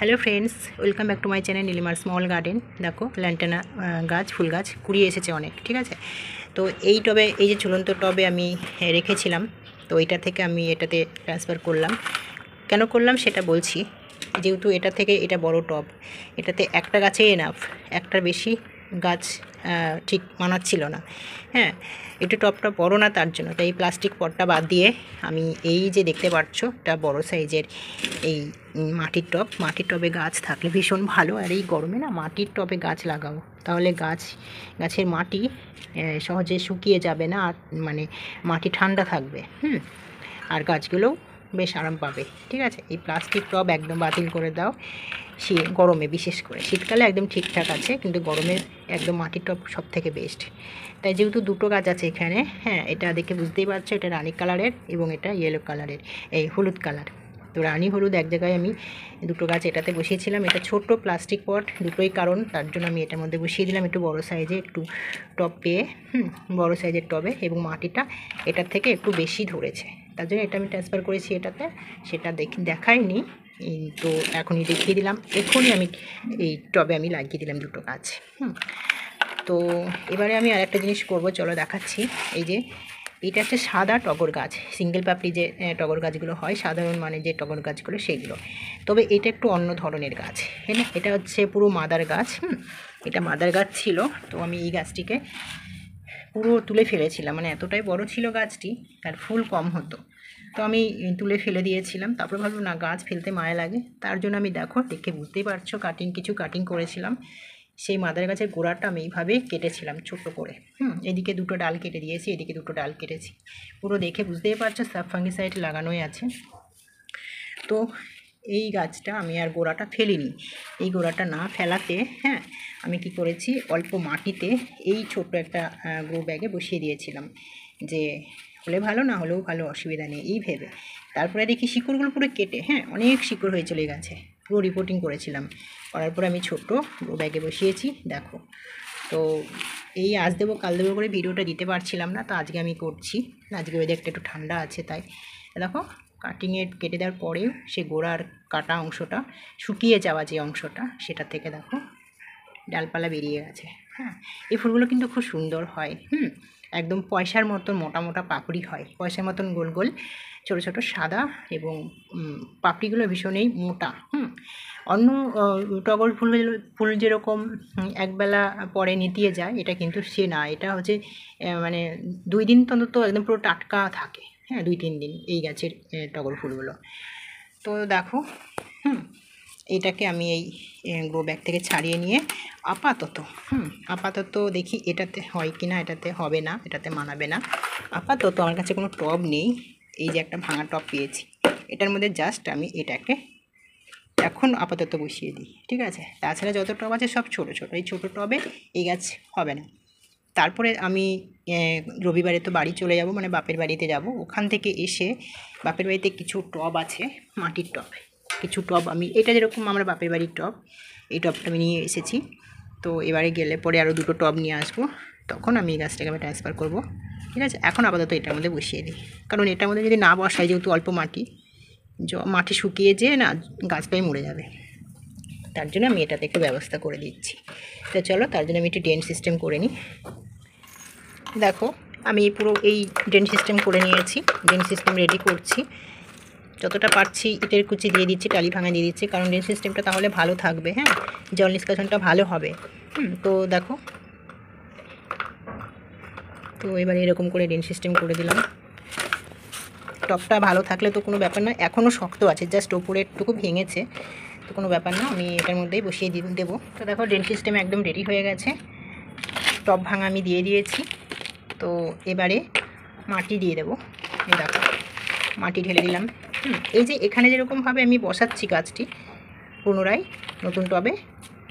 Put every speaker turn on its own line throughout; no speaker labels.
Hello friends, welcome back to my channel নীলিমার small garden. দেখো lantana গাছ, ফুল গাছ কুড়িয়ে এসেছে অনেক, ঠিক আছে। তো এই টবে, এই যে ঝুলন্ত টবে আমি রেখেছিলাম, তো এটা থেকে আমি এটাতে ট্রান্সফার করলাম। কেন করলাম সেটা বলছি। যেহেতু এটা থেকে এটা বড় টব, এটাতে একটা গাছে এনাফ, একটার বেশি গাছ ঠিক মানাচ্ছিল না। হ্যাঁ, একটু টবটা বড় না, তার জন্য তাই এই প্লাস্টিক পটটা বাদ দিয়ে আমি এই যে দেখতে পাচ্ছ এটা বড় সাইজের এই মাটির টবে গাছ থাকলে ভীষণ ভালো। আর এই গরমে না মাটির টবে গাছ লাগাও, তাহলে গাছের মাটি সহজে শুকিয়ে যাবে না, আর মানে মাটি ঠান্ডা থাকবে। আর গাছগুলোও বেশ আরাম পাবে, ঠিক আছে। এই প্লাস্টিক টব একদম বাতিল করে দাও। গরমে, বিশেষ করে শীতকালে একদম ঠিকঠাক আছে, কিন্তু গরমে একদম মাটির টব সব থেকে বেস্ট। তাই যেহেতু দুটো গাছ আছে এখানে, হ্যাঁ, এটা দেখে বুঝতেই পারছো এটা রানী কালারের এবং এটা ইয়েলো কালারের, এই হলুদ কালার। তো রানী হলুদ এক জায়গায় আমি দুটো গাছ এটাতে বসিয়েছিলাম। এটা ছোট প্লাস্টিক পট, দুটোই কারণ, তার জন্য আমি এটার মধ্যে বসিয়ে দিলাম একটু বড় সাইজে একটু টব পেয়ে, বড় সাইজের টবে, এবং মাটিটা এটার থেকে একটু বেশি ধরেছে, তার জন্য এটা আমি ট্রান্সফার করেছি এটাতে। সেটা দেখাইনি, তো এখনই দেখিয়ে দিলাম। এখনই আমি এই টবে আমি লাগিয়ে দিলাম দুটো গাছ। তো এবারে আমি আরেকটা জিনিস করব, চলো দেখাচ্ছি। এই যে এটা একটা সাদা টগর গাছ, সিঙ্গেল পাপড়ি যে টগর গাছগুলো হয়, সাধারণ মানে যে টগর গাছগুলো সেগুলো। তবে এটা একটু অন্য ধরনের গাছ, হ্যাঁ। এটা হচ্ছে পুরো মাদার গাছ। এটা মাদার গাছ ছিল, তো আমি এই গাছটিকে পুরো তুলে ফেলেছিলাম, মানে এতটাই বড় ছিল গাছটি, আর ফুল কম হতো, তো আমি তুলে ফেলে দিয়েছিলাম। তারপরে ভাবলাম না, গাছ ফেলতে মায়া লাগে, তার জন্য আমি দেখো দেখে বুঝতেই পারছো কিছু কাটিং করেছিলাম। সেই মাদার গাছের গোড়াটা আমি এইভাবে কেটেছিলাম ছোট করে। এদিকে দুটো ডাল কেটে দিয়েছি, এদিকে দুটো ডাল কেটেছি, পুরো দেখে বুঝতেই পারছো সাব ফাঙ্গিসাইড লাগানোই আছে। তো এই গাছটা আমি আর গোড়াটা ফেলিনি। এই গোড়াটা না ফেলাতে, হ্যাঁ, আমি কি করেছি, অল্প মাটিতে এই ছোট্ট একটা গ্রো ব্যাগে বসিয়ে দিয়েছিলাম, যে হলে ভালো, না হলেও ভালো, অসুবিধা নেই এই ভেবে। তারপরে দেখি শিকড়গুলো পুরো কেটে, হ্যাঁ, অনেক শিকড় হয়ে চলে গেছে। পুরো রিপোর্টিং করেছিলাম, করার পরে আমি ছোট্ট গ্রো ব্যাগে বসিয়েছি, দেখো। তো এই আজ দেবো কাল দেবো করে ভিডিওটা দিতে পারছিলাম না, তো আজকে আমি করছি। আজকে ওয়েদারটা একটু ঠান্ডা আছে, তাই দেখো কাটিংয়ে কেটে দেওয়ার পরেও সে গোড়ার কাটা অংশটা, শুকিয়ে যাওয়া যে অংশটা, সেটা থেকে দেখো ডালপালা বেরিয়ে গেছে। হ্যাঁ, এই ফুলগুলো কিন্তু খুব সুন্দর হয়। একদম পয়সার মতন মোটা মোটা পাপড়ি হয়, পয়সার মতন গোল গোল ছোটো ছোটো সাদা, এবং পাপড়িগুলো ভীষণই মোটা। অন্য টগর ফুল যেরকম একবেলা পরে নেতিয়ে যায়, এটা কিন্তু সে না, এটা হচ্ছে মানে 2 দিন অন্তত একদম পুরো টাটকা থাকে। হ্যাঁ, 2-3 দিন এই গাছের টগর ফুলগুলো। তো দেখো, এটাকে আমি এই গ্রো ব্যাগ থেকে ছাড়িয়ে নিয়ে আপাতত দেখি এটাতে হয় কি না। এটাতে হবে না, এটাতে মানাবে না। আপাতত আমার কাছে কোনো টব নেই, এই যে একটা ভাঙা টব পেয়েছি, এটার মধ্যে জাস্ট আমি এটাকে এখন আপাতত বসিয়ে দিই, ঠিক আছে। তাছাড়া যত টব আছে সব ছোটো ছোটো, এই ছোটো টবে এই গাছ হবে না। তারপরে আমি রবিবারে তো বাড়ি চলে যাব, মানে বাপের বাড়িতে যাব। ওখান থেকে এসে বাপের বাড়িতে কিছু টব আছে, মাটির টব, কিছু টব আমি, এটা যেরকম আমার বাপের বাড়ির টব, এই টবটা আমি নিয়ে এসেছি। তো এবারে গেলে পরে আরও দুটো টব নিয়ে আসবো, তখন আমি এই গাছটাকে আমি ট্রান্সফার করব, ঠিক আছে। এখন আপাতত এটার মধ্যে বসিয়ে দিই, কারণ এটার মধ্যে যদি না বসাই, যেহেতু অল্প মাটি শুকিয়ে যেয়ে না গাছটাই মরে যাবে, তার জন্য আমি এটাতে একটু ব্যবস্থা করে দিচ্ছি। তো চলো, তার জন্য আমি একটু ড্রেন সিস্টেম করে নিই। দেখো আমি পুরো এই ড্রেন সিস্টেম করে নিয়েছি, ড্রেন সিস্টেম রেডি করছি। যতটা পারছি ইটের কুচি দিয়ে দিচ্ছি, টালি ভাঙা দিয়ে দিচ্ছি, কারণ ড্রেন সিস্টেমটা তাহলে ভালো থাকবে, হ্যাঁ, জল নিষ্কাশনটা ভালো হবে। তো দেখো, তো এবার এরকম করে ড্রেন সিস্টেম করে দিলাম। টপটা ভালো থাকলে তো কোনো ব্যাপার না, এখনও শক্ত আছে, জাস্ট ওপরেরটুকু ভেঙেছে, তো কোনো ব্যাপার না, আমি এটার মধ্যেই বসিয়ে দেবো। তো দেখো ড্রেন সিস্টেম একদম রেডি হয়ে গেছে, টপ ভাঙা আমি দিয়ে দিয়েছি। তো এবারে মাটি দিয়ে দেবো, এই দেখো মাটি ঢেলে দিলাম। এই যে এখানে যেরকমভাবে আমি বসাচ্ছি গাছটি পুনরায় নতুন টবে,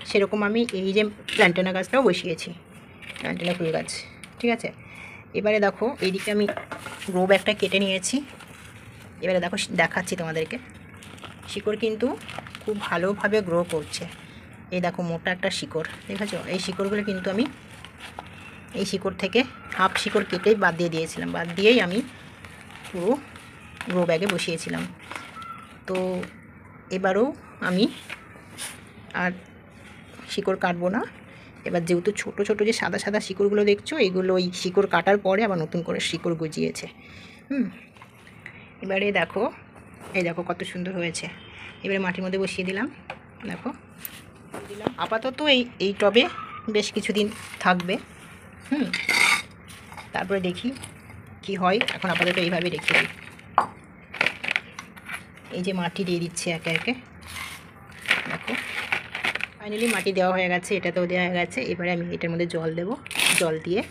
সেরকম আমি এই যে ল্যান্টানা গাছটাও বসিয়েছি, ল্যান্টানা ফুল গাছ, ঠিক আছে। এবারে দেখো এইদিকে আমি গ্রো ব্যাগটা কেটে নিয়েছি। এবারে দেখো দেখাচ্ছি তোমাদেরকে, শিকড় কিন্তু খুব ভালোভাবে গ্রো করছে। এই দেখো মোটা একটা শিকড়, দেখেছো? এই শিকড়গুলো কিন্তু আমি এই শিকড় থেকে হাফ শিকড় কেটেই বাদ দিয়ে দিয়েছিলাম, বাদ দিয়েই আমি পুরো গ্রো ব্যাগে বসিয়েছিলাম। তো এবারেও আমি আর শিকড় কাটবো না। এবার যেহেতু ছোটো ছোটো যে সাদা সাদা শিকড়গুলো দেখছো, এগুলো ওই শিকড় কাটার পরে আবার নতুন করে শিকড় গজিয়েছে। এবারে দেখো, এই দেখো কত সুন্দর হয়েছে। এবারে মাটির মধ্যে বসিয়ে দিলাম, দেখো দিলাম। আপাতত এই টবে বেশ কিছুদিন থাকবে। তারপরে দেখি কি হয়। এখন আপাতত এইভাবে রেখে দিই। এই যে মাটি দিয়ে দিচ্ছে একে একে, দেখো ফাইনালি মাটি দেওয়া হয়ে গেছে, এটাতেও দেওয়া হয়ে গেছে। এবারে আমি এটার মধ্যে জল দেব, জল দিয়ে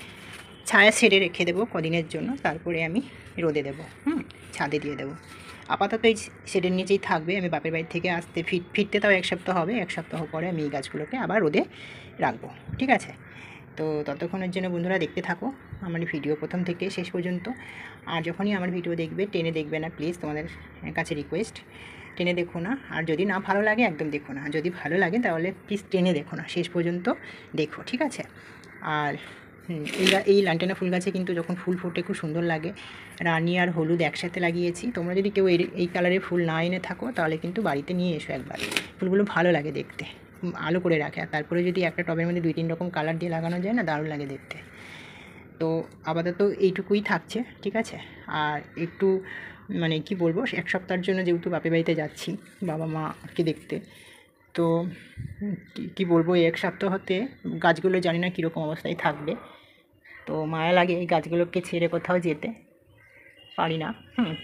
ছায়া ছেড়ে রেখে দেবো কদিনের জন্য। তারপরে আমি রোদে দেবো, ছাদে দিয়ে দেবো। আপাতত এই শেডের নিচেই থাকবে। আমি বাপের বাড়ি থেকে আসতে ফিরতে তাও 1 সপ্তাহ হবে। 1 সপ্তাহ পরে আমি এই গাছগুলোকে আবার রোদে রাখবো, ঠিক আছে? তো ততক্ষণের জন্য বন্ধুরা দেখতে থাকো আমার ভিডিও প্রথম থেকে শেষ পর্যন্ত। আর যখনই আমার ভিডিও দেখবে টেনে দেখবে না প্লিজ, তোমাদের কাছে রিকোয়েস্ট, টেনে দেখো না। আর যদি না ভালো লাগে একদম দেখো না। যদি ভালো লাগে তাহলে প্লিজ টেনে দেখো না, শেষ পর্যন্ত দেখো, ঠিক আছে? আর এই লান্টেনা ফুল গাছে কিন্তু যখন ফুল ফোটে খুব সুন্দর লাগে। রানী আর হলুদ একসাথে লাগিয়েছি। তোমরা যদি কেউ এই কালারের ফুল না এনে থাকো তাহলে কিন্তু বাড়িতে নিয়ে এসো একবার। ফুলগুলো ভালো লাগে দেখতে, আলো করে রাখে। আর তারপরে যদি একটা টবের মধ্যে 2-3 রকম কালার দিয়ে লাগানো যায় না, দারুণ লাগে দেখতে। তো আপাতত এইটুকুই থাকছে, ঠিক আছে? আর একটু মানে কি বলবো, 1 সপ্তাহের জন্য যেহেতু বাপের বাড়িতে যাচ্ছি বাবা মাকে দেখতে, তো কি বলবো, এই 1 সপ্তাহতে গাছগুলো জানি না কীরকম অবস্থায় থাকবে। তো মায়া লাগে এই গাছগুলোকে ছেড়ে কোথাও যেতে পারি না।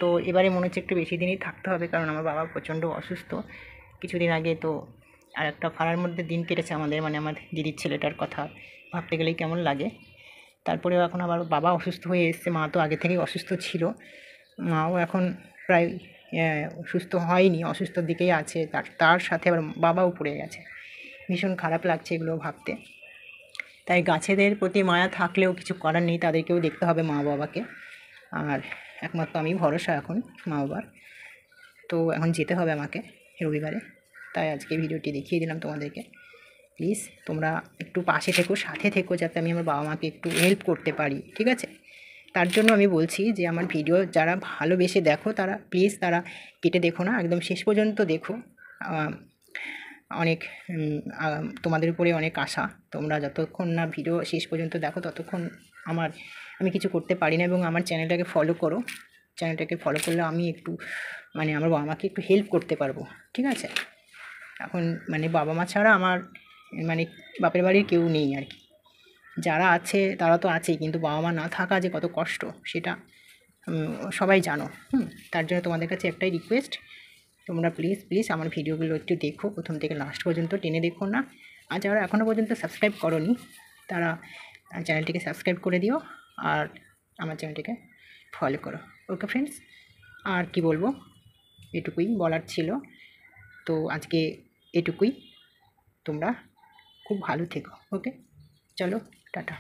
তো এবারে মনে হচ্ছে একটু বেশি দিনই থাকতে হবে, কারণ আমার বাবা প্রচণ্ড অসুস্থ। কিছুদিন আগে তো আর একটা ফাড়ার মধ্যে দিন কেটেছে আমাদের, মানে আমার দিদির ছেলেটার কথা ভাবতে গেলেই কেমন লাগে। তারপরেও এখন আবার বাবা অসুস্থ হয়ে এসছে। মা তো আগে থেকেই অসুস্থ ছিল, মাও এখন প্রায় সুস্থ হয়নি, অসুস্থর দিকেই আছে। তার সাথে আবার বাবাও পড়ে গেছে। ভীষণ খারাপ লাগছে এগুলো ভাবতে। তাই গাছেদের প্রতি মায়া থাকলেও কিছু করার নেই, তাদেরকেও দেখতে হবে মা বাবাকে। আর একমাত্র আমি ভরসা এখন মা বাবার। তো এখন যেতে হবে আমাকে রবিবারে, তাই আজকে ভিডিওটি দেখিয়ে দিলাম তোমাদেরকে। প্লিজ তোমরা একটু পাশে থেকো, সাথে থেকো, যাতে আমি আমার বাবা মাকে একটু হেল্প করতে পারি, ঠিক আছে? তার জন্য আমি বলছি যে আমার ভিডিও যারা ভালোবেসে দেখো তারা প্লিজ তারা কেটে দেখো না, একদম শেষ পর্যন্ত দেখো। অনেক তোমাদের উপরে অনেক আশা। তোমরা যতক্ষণ না ভিডিও শেষ পর্যন্ত দেখো ততক্ষণ আমি কিছু করতে পারি না। এবং আমার চ্যানেলটাকে ফলো করো। চ্যানেলটাকে ফলো করলে আমি একটু মানে আমার বাবা মাকে একটু হেল্প করতে পারবো, ঠিক আছে? এখন মানে বাবা মা ছাড়া আমার মানে বাপের বাড়ির কেউ নেই আর কি। যারা আছে তারা তো আছেই, কিন্তু বাবা মা না থাকা যে কত কষ্ট সেটা সবাই জানো। তার জন্য তোমাদের কাছে একটাই রিকোয়েস্ট, তোমরা প্লিজ প্লিজ আমার ভিডিওগুলো একটু দেখো, প্রথম থেকে লাস্ট পর্যন্ত টেনে দেখো না। আর যারা এখনও পর্যন্ত সাবস্ক্রাইব করোনি তারা চ্যানেলটিকে সাবস্ক্রাইব করে দিও, আর আমার চ্যানেলটিকে ফলো করো। ওকে ফ্রেন্ডস, আর কি বলবো, এটুকুই বলার ছিল। তো আজকে এটুকুই। তোমরা খুব ভালো থেকো। ওকে, চলো টাটা।